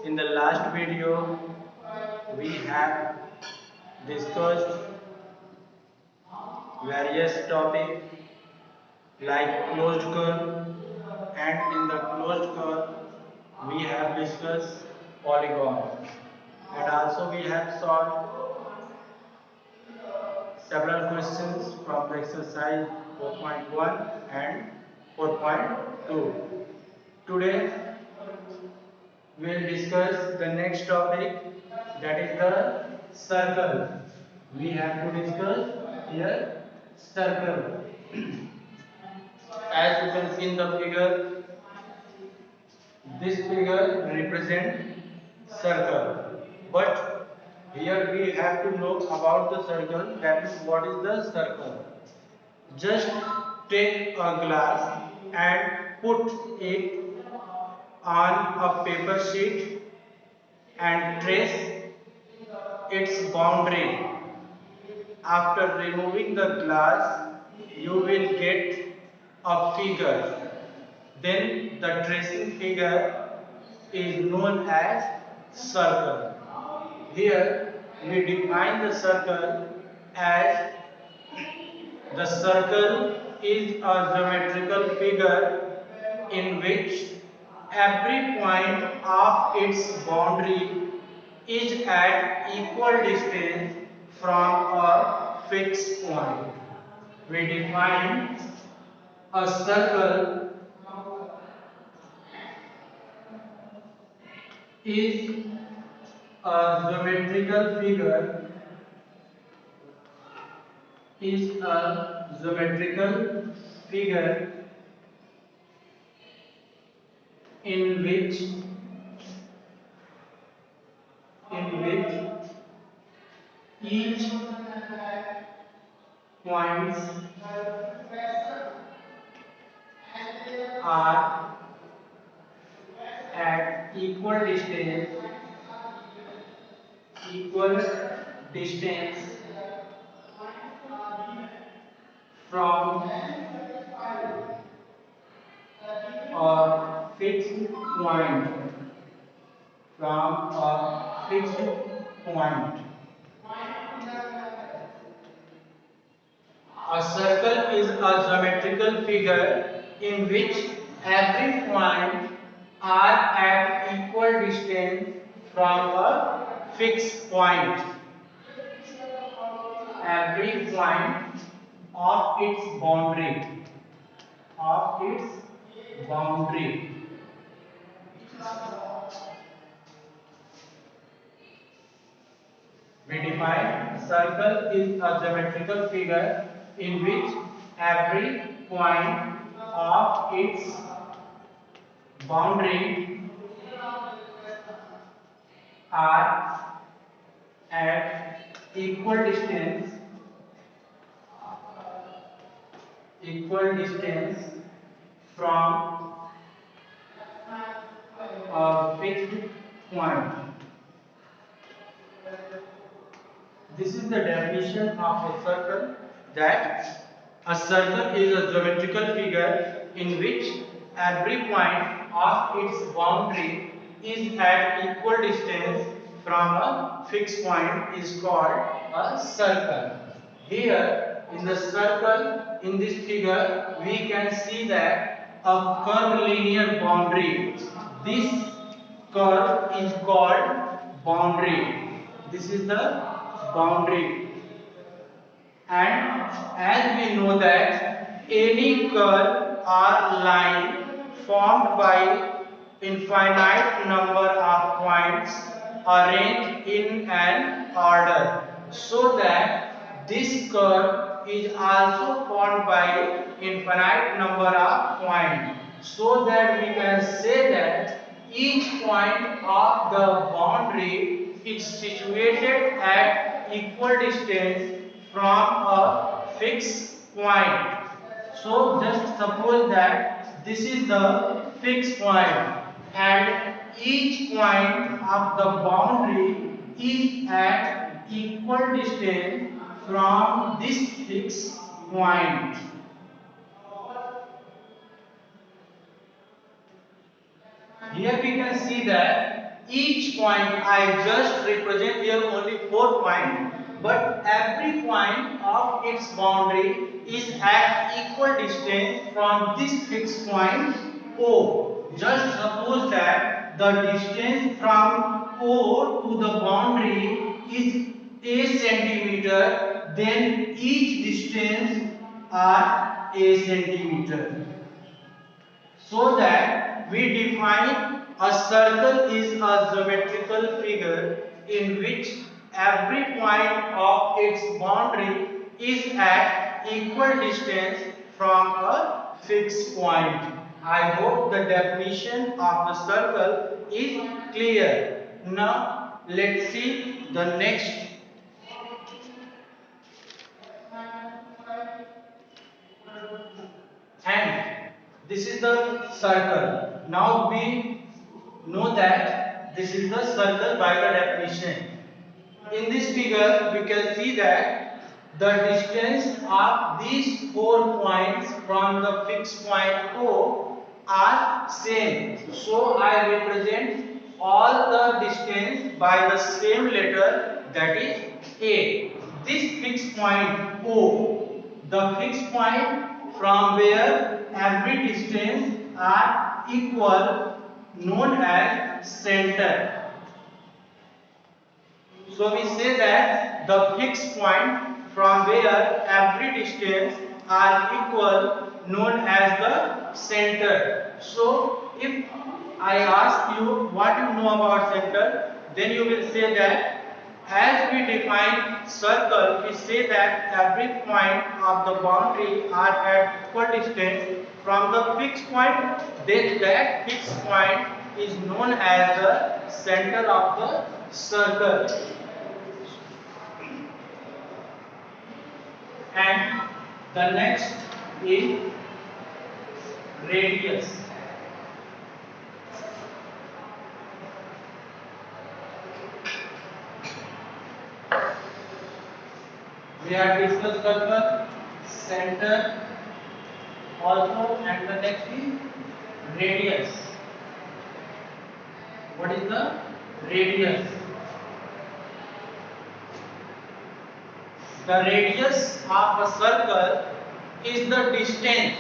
In the last video, we have discussed various topics like closed curve, and in the closed curve, we have discussed polygon, and also we have solved several questions from the exercise 4.1 and 4.2. Today, we'll discuss the next topic, that is the circle. We have to discuss here circle. As you can see in the figure, this figure represents circle. But here we have to know about the circle, that is what is the circle. Just take a glass and put it on a paper sheet and trace its boundary. After removing the glass, you will get a figure. Then the tracing figure is known as circle. Here we define the circle as the circle is a geometrical figure in which every point of its boundary is at equal distance from a fixed point. We define a circle is a geometrical figure figure in which each points are at equal distance from a fixed point from a fixed point. A circle is a geometrical figure in which every point are at equal distance from a fixed point. Every point of its boundary. We define circle is a geometrical figure in which every point of its boundary are at equal distance from a fixed point. This is the definition of a circle, that a circle is a geometrical figure in which every point of its boundary is at equal distance from a fixed point is called a circle. Here in the circle, in this figure, we can see that a curvilinear boundary. This curve is called boundary. This is the boundary. And as we know that any curve or line formed by infinite number of points arranged in an order, so that this curve is also formed by infinite number of points, so that we can say that each point of the boundary is situated at equal distance from a fixed point. So just suppose that this is the fixed point and each point of the boundary is at equal distance from this fixed point. Here we can see that each point, I just represent here only 4 points, but every point of its boundary is at equal distance from this fixed point O. Just suppose that the distance from O to the boundary is a centimeter, then each distance are a centimeter. So that we define a circle is a geometrical figure in which every point of its boundary is at equal distance from a fixed point. I hope the definition of the circle is clear. Now let's see the next. And this is the circle. Now we know that this is the circle by the definition. In this figure, we can see that the distance of these 4 points from the fixed point O are same. So I represent all the distance by the same letter, that is A. This fixed point O, the fixed point from where every distance are equal, known as center. So we say that the fixed point from where every distance are equal, known as the center. So if I ask you what you know about center, then you will say that as we define circle, we say that every point of the boundary are at equal distance from the fixed point. Then that fixed point is known as the center of the circle. And the next is radius. We have discussed circle, center also, and the next is radius. What is the radius? The radius of a circle is the distance.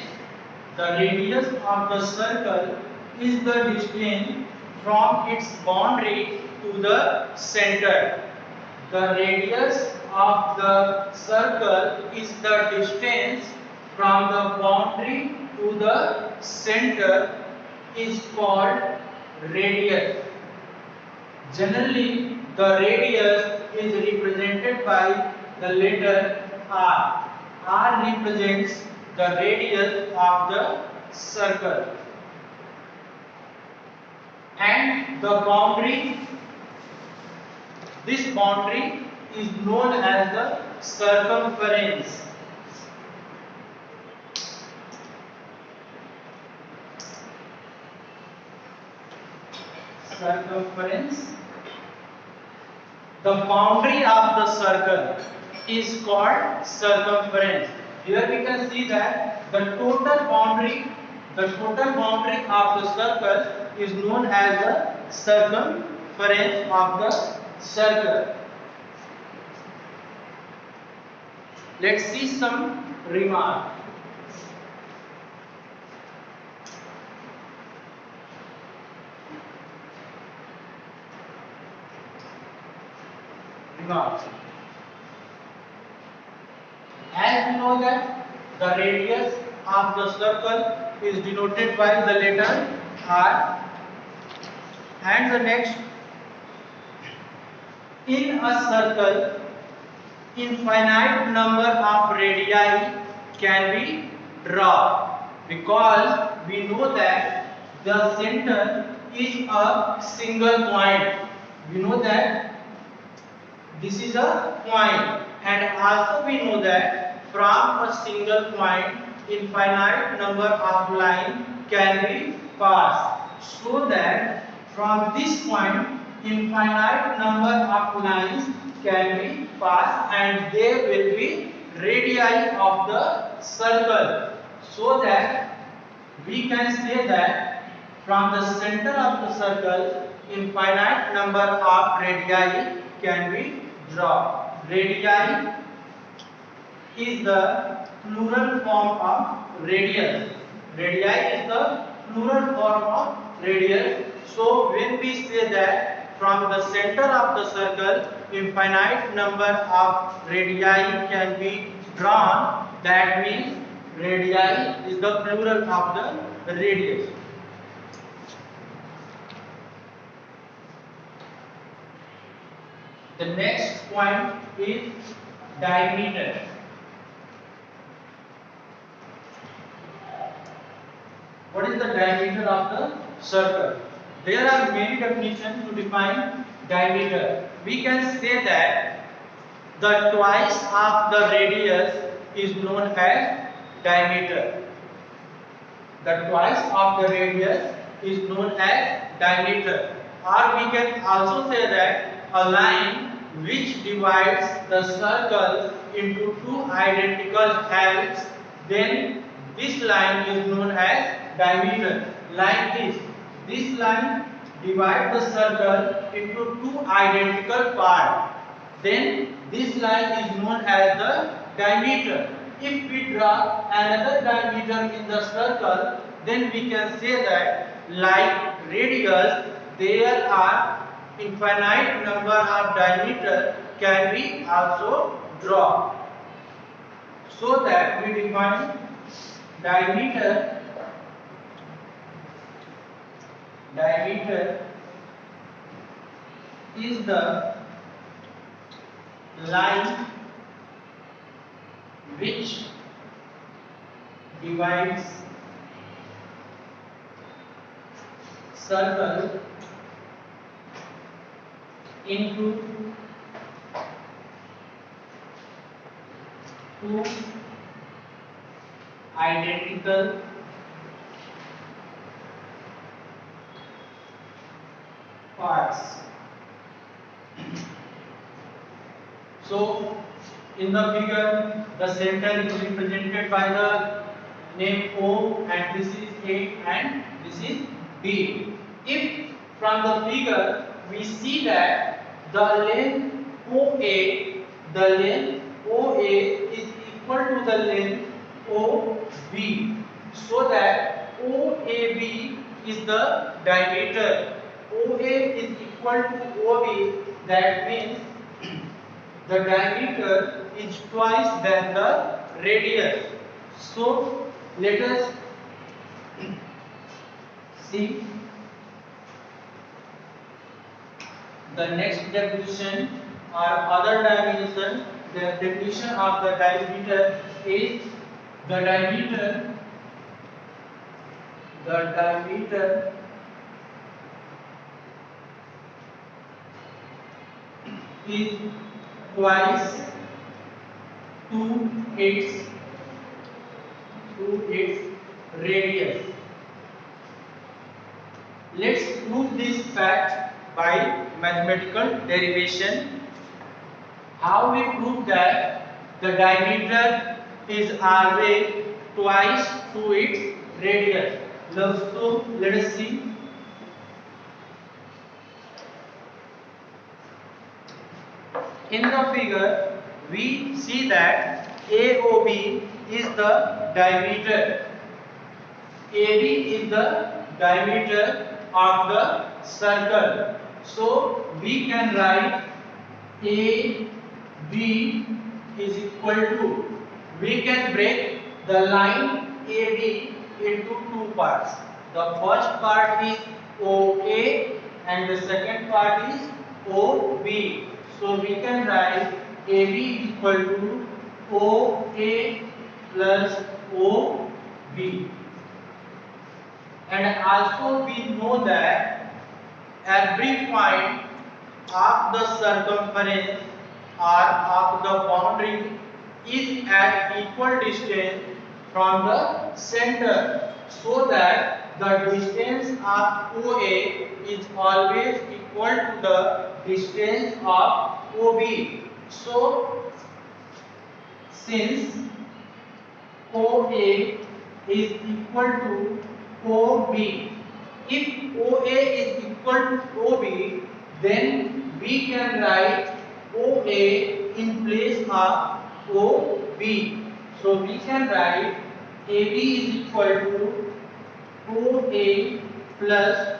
The radius of the circle is the distance from its boundary to the center. The radius of the circle is the distance from the boundary to the center is called radius. Generally, the radius is represented by the letter R. R represents the radius of the circle. And the boundary, this boundary is known as the circumference. Circumference. The boundary of the circle is called circumference. Here we can see that the total boundary of the circle is known as the circumference of the circle. Let's see some remark. As we know that the radius of the circle is denoted by the letter R, and the next, in a circle, infinite number of radii can be drawn, because we know that the center is a single point. We know that this is a point, and also we know that from a single point infinite number of lines can be passed, so that from this point infinite number of lines can be passed, and they will be radii of the circle, so that we can say that from the center of the circle infinite number of radii can be drawn. Radii is the plural form of radius. Radii is the plural form of radius. So when we say that from the center of the circle infinite number of radii can be drawn, that means radii is the plural of the radius. The next point is diameter. What is the diameter of the circle? There are many definitions to define diameter. We can say that the twice of the radius is known as diameter. The twice of the radius is known as diameter. Or we can also say that a line which divides the circle into two identical halves, then this line is known as diameter. Like this. This line divides the circle into two identical parts. Then this line is known as the diameter. If we draw another diameter in the circle, then we can say that like radius, there are infinite number of diameter can be also drawn. So that we define diameter. Diameter is the line which divides circle into two identical parts. So in the figure the center is represented by the name O, and this is A and this is B. If from the figure we see that the length OA, is equal to the length OB, so that OAB is the diameter. OA is equal to OB, that means the diameter is twice than the radius. So let us see the next definition or other dimension. The definition of the diameter is the diameter is twice to its radius. Let's prove this fact by mathematical derivation. How we prove that the diameter is always twice to its radius? So let us see. In the figure, we see that AOB is the diameter. AB is the diameter of the circle. So we can write AB is equal to, we can break the line AB into two parts. The first part is OA and the second part is OB. So we can write AB equal to OA plus OB. And also we know that every point of the circumference or of the boundary is at equal distance from the center, so that the distance of OA is always equal to the distance of OB. So since OA is equal to OB, if OA is equal to OB, then we can write OA in place of OB. So we can write AB is equal to OA plus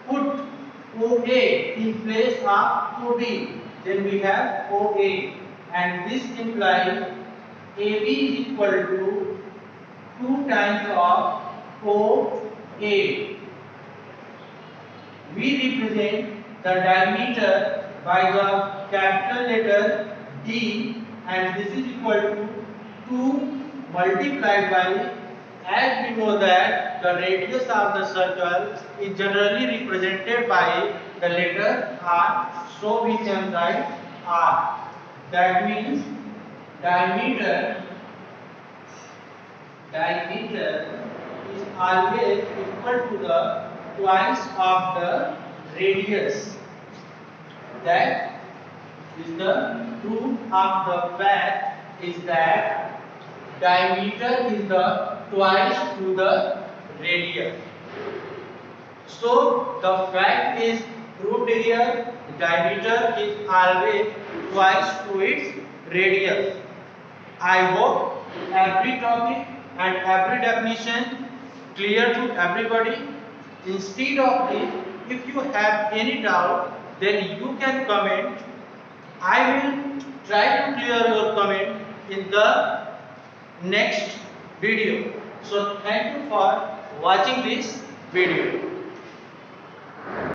put OA in place of OB. Then we have OA, and this implies AB is equal to 2 times of OA. We represent the diameter by the capital letter D, and this is equal to 2 multiplied by, as we know that the radius of the circle is generally represented by the letter R, so we can write R. That means diameter is always equal to the twice of the radius. That is the truth of the fact is that diameter is the twice to the radius. So the fact is proved here, diameter is always twice to its radius. I hope every topic and every definition clear to everybody. Instead of this, if you have any doubt, then you can comment. I will try to clear your comment in the next video. So thank you for watching this video.